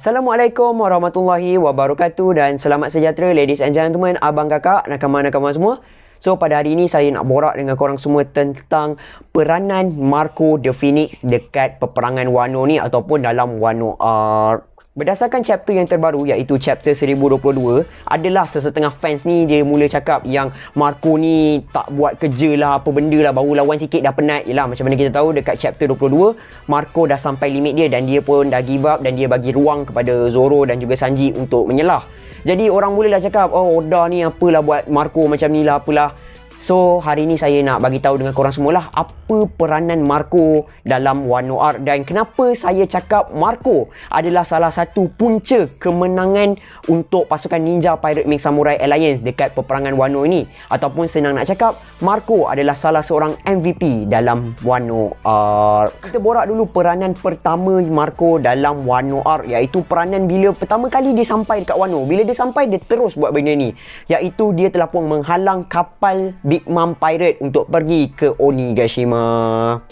Assalamualaikum warahmatullahi wabarakatuh dan selamat sejahtera ladies and gentlemen, abang kakak, nakama-nakama semua. So pada hari ini saya nak borak dengan korang semua tentang peranan Marco the Phoenix dekat peperangan Wano ni ataupun dalam Wano Arc. Berdasarkan chapter yang terbaru iaitu chapter 1022, adalah sesetengah fans ni dia mula cakap yang Marco ni tak buat kerja lah, apa benda lah, baru lawan sikit dah penat. Yelah, macam mana kita tahu dekat chapter 22, Marco dah sampai limit dia dan dia pun dah give up dan dia bagi ruang kepada Zoro dan juga Sanji untuk menyelah. Jadi orang mulalah cakap, oh Oda ni apalah buat Marco macam ni lah, apalah. So hari ni saya nak bagi tahu dengan korang semualah apa peranan Marco dalam Wano Arc dan kenapa saya cakap Marco adalah salah satu punca kemenangan untuk pasukan Ninja Pirate Ming Samurai Alliance dekat peperangan Wano ini, ataupun senang nak cakap Marco adalah salah seorang MVP dalam Wano Arc. Kita borak dulu peranan pertama Marco dalam Wano Arc, iaitu peranan bila pertama kali dia sampai dekat Wano. Bila dia sampai, dia terus buat benda ni, iaitu dia telah pun menghalang kapal Big Mom Pirate untuk pergi ke Onigashima.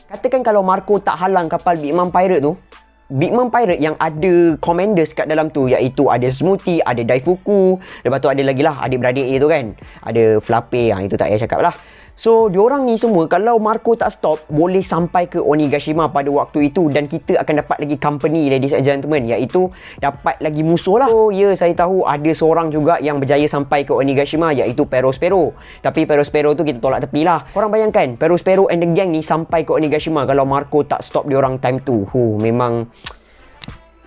Katakan kalau Marco tak halang kapal Big Mom Pirate tu, Big Mom Pirate yang ada commanders kat dalam tu, iaitu ada Smoothie, ada Daifuku, lepas tu ada lagi lah adik-beradik dia tu kan, ada Flappe, itu tak payah cakap lah. So diorang ni semua kalau Marco tak stop boleh sampai ke Onigashima pada waktu itu, dan kita akan dapat lagi company ladies and gentlemen, iaitu dapat lagi musuh lah. So ya, saya tahu ada seorang juga yang berjaya sampai ke Onigashima, iaitu Perospero. Tapi Perospero tu kita tolak tepi lah. Korang bayangkan Perospero and the gang ni sampai ke Onigashima kalau Marco tak stop diorang time tu. Memang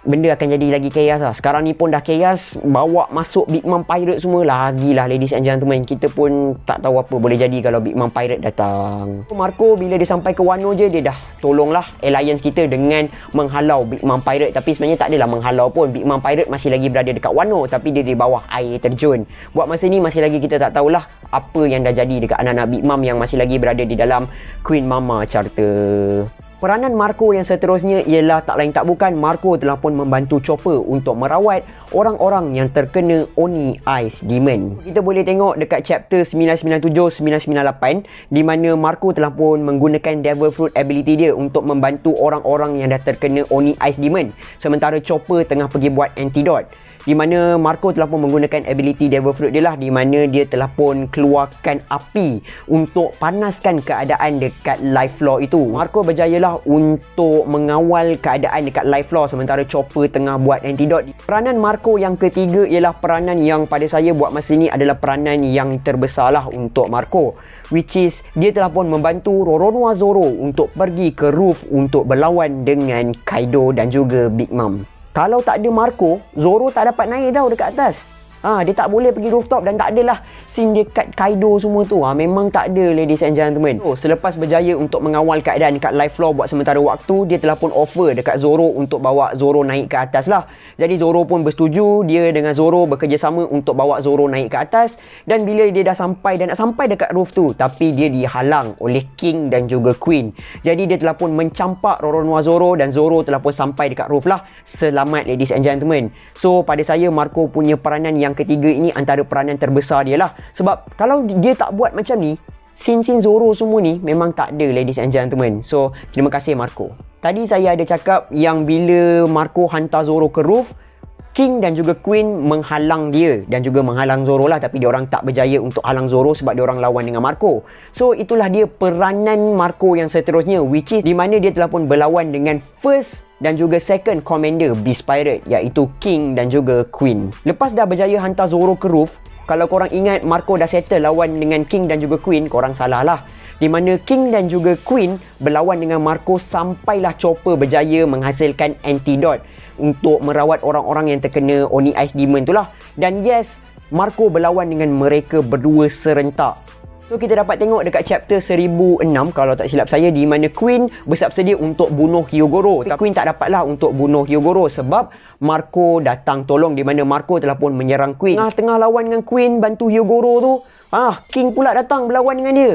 benda akan jadi lagi chaos lah. Sekarang ni pun dah chaos, bawa masuk Big Mom Pirate semua, lagilah ladies and gentlemen. Kita pun tak tahu apa boleh jadi kalau Big Mom Pirate datang. Marco bila dia sampai ke Wano je, dia dah tolonglah alliance kita dengan menghalau Big Mom Pirate. Tapi sebenarnya tak adalah menghalau pun, Big Mom Pirate masih lagi berada dekat Wano, tapi dia di bawah air terjun. Buat masa ni masih lagi kita tak tahulah apa yang dah jadi dekat anak-anak Big Mom yang masih lagi berada di dalam Queen Mama Charter. Peranan Marco yang seterusnya ialah tak lain tak bukan, Marco telah pun membantu Chopper untuk merawat orang-orang yang terkena Oni Ice Demon. Kita boleh tengok dekat chapter 997-998 di mana Marco telah pun menggunakan Devil Fruit ability dia untuk membantu orang-orang yang dah terkena Oni Ice Demon, sementara Chopper tengah pergi buat antidote. Di mana Marco telah pun menggunakan ability Devil Fruit dia lah, di mana dia telah pun keluarkan api untuk panaskan keadaan dekat life floor itu. Marco berjayalah untuk mengawal keadaan dekat life floor sementara Chopper tengah buat antidote. Peranan Marco yang ketiga ialah peranan yang pada saya buat masa ni adalah peranan yang terbesar lah untuk Marco, which is dia telah pun membantu Roronoa Zoro untuk pergi ke roof untuk berlawan dengan Kaido dan juga Big Mom. Kalau tak ada Marco, Zoro tak dapat naik tau dekat atas. Dia tak boleh pergi rooftop dan tak adalah scene dekat Kaido semua tu. Memang tak ada ladies and gentlemen. So, selepas berjaya untuk mengawal keadaan dekat live floor buat sementara waktu, dia telah pun offer dekat Zoro untuk bawa Zoro naik ke atas lah. Jadi Zoro pun bersetuju, dia dengan Zoro bekerjasama untuk bawa Zoro naik ke atas. Dan bila dia dah sampai dan nak sampai dekat roof tu, tapi dia dihalang oleh King dan juga Queen. Jadi dia telah pun mencampak Roronoa Zoro dan Zoro telah pun sampai dekat roof lah. Selamat ladies and gentlemen. So pada saya Marco punya peranan yang ketiga ini antara peranan terbesar dia lah. Sebab kalau dia tak buat macam ni, scene-scene Zoro semua ni memang tak ada ladies and gentlemen. So terima kasih Marco. Tadi saya ada cakap yang bila Marco hantar Zoro ke roof, King dan juga Queen menghalang dia dan juga menghalang Zoro lah, tapi diorang tak berjaya untuk halang Zoro sebab diorang lawan dengan Marco. So itulah dia peranan Marco yang seterusnya, which is di mana dia telah pun berlawan dengan first dan juga second commander Beast Pirate, iaitu King dan juga Queen. Lepas dah berjaya hantar Zoro ke roof, kalau korang ingat Marco dah settle lawan dengan King dan juga Queen, korang salah lah. Di mana King dan juga Queen berlawan dengan Marco sampailah Chopper berjaya menghasilkan antidote untuk merawat orang-orang yang terkena Oni Ice Demon tu lah. Dan yes, Marco berlawan dengan mereka berdua serentak. So kita dapat tengok dekat chapter 1006 kalau tak silap saya, di mana Queen bersiap sedia untuk bunuh Hyogoro. Tapi Queen tak dapatlah untuk bunuh Hyogoro sebab Marco datang tolong, di mana Marco telah pun menyerang Queen. Tengah lawan dengan Queen bantu Hyogoro tu, King pula datang berlawan dengan dia.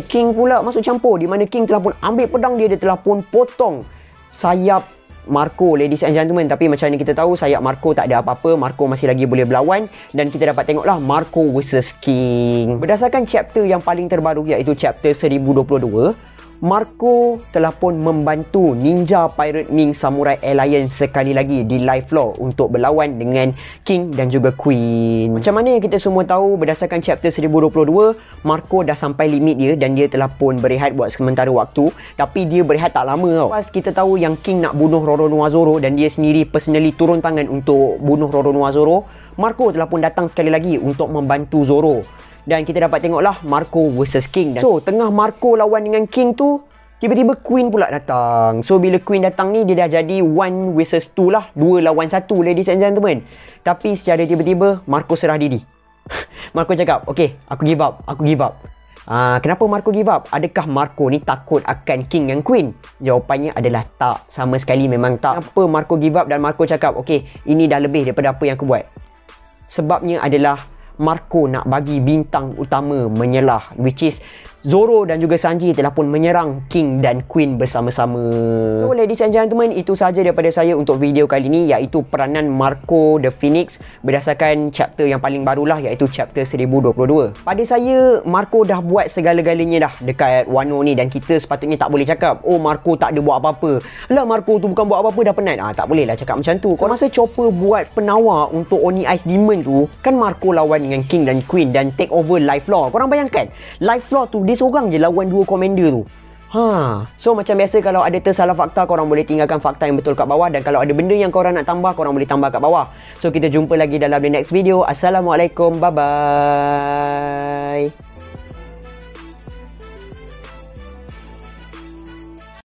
King pula masuk campur, di mana King telah pun ambil pedang dia telah pun potong sayap Marco ladies and gentlemen. Tapi macam ni kita tahu sayap Marco tak ada apa-apa, Marco masih lagi boleh berlawan. Dan kita dapat tengoklah Marco vs King. Berdasarkan chapter yang paling terbaru iaitu chapter 1022, Marco telah pun membantu Ninja Pirate Ming Samurai Alliance sekali lagi di live floor untuk berlawan dengan King dan juga Queen. Macam mana yang kita semua tahu, berdasarkan chapter 1022, Marco dah sampai limit dia dan dia telah pun berehat buat sementara waktu. Tapi dia berehat tak lama tau. Pas kita tahu yang King nak bunuh Roronoa Zoro dan dia sendiri personally turun tangan untuk bunuh Roronoa Zoro, Marco telah pun datang sekali lagi untuk membantu Zoro. Dan kita dapat tengoklah Marco versus King. So, tengah Marco lawan dengan King tu, tiba-tiba Queen pula datang. So, bila Queen datang ni, dia dah jadi 1 versus 2 lah. 2 lawan 1, ladies and gentlemen. Tapi secara tiba-tiba, Marco serah diri. Marco cakap, okay, aku give up. Kenapa Marco give up? Adakah Marco ni takut akan King dan Queen? Jawapannya adalah tak. Sama sekali memang tak. Kenapa Marco give up dan Marco cakap, okay, ini dah lebih daripada apa yang aku buat? Sebabnya adalah Marco nak bagi bintang utama menyelah, which is Zoro dan juga Sanji telah pun menyerang King dan Queen bersama-sama. So ladies and gentlemen, itu sahaja daripada saya untuk video kali ini, iaitu peranan Marco the Phoenix berdasarkan chapter yang paling barulah, iaitu chapter 1022. Pada saya, Marco dah buat segala-galanya dah dekat Wano ni dan kita sepatutnya tak boleh cakap, oh Marco tak ada buat apa-apa. Lah Marco tu bukan buat apa-apa dah penat. Tak boleh lah cakap macam tu. So, masa Chopper buat penawar untuk Oni Ice Demon tu, kan Marco lawan dengan King dan Queen dan take over live floor. Korang bayangkan, live floor tu dia seorang je lawan 2 commander tu. So macam biasa, kalau ada tersalah fakta, korang boleh tinggalkan fakta yang betul kat bawah. Dan kalau ada benda yang korang nak tambah, korang boleh tambah kat bawah. So kita jumpa lagi dalam the next video. Assalamualaikum, bye bye.